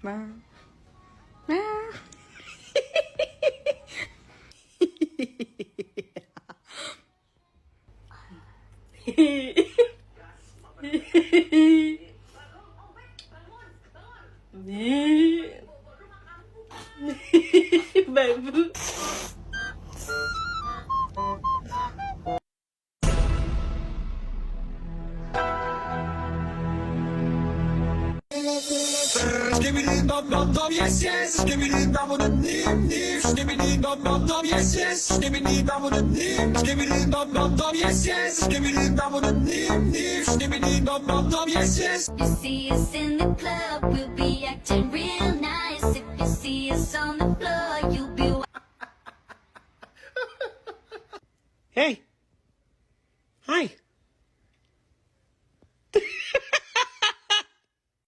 Meow. Meow. Babu. Skibbidi dum dum dum, yes yes. Skibbidi dum dum dim dim. Skibbidi dum dum dum, yes yes. Skibbidi dum dum dim. Skibbidi dum dum dum, yes yes. Skibbidi dum dum dim dim. Skibbidi dum dum dum, yes yes. If you see us in the club, we'll be acting real nice. If you see us on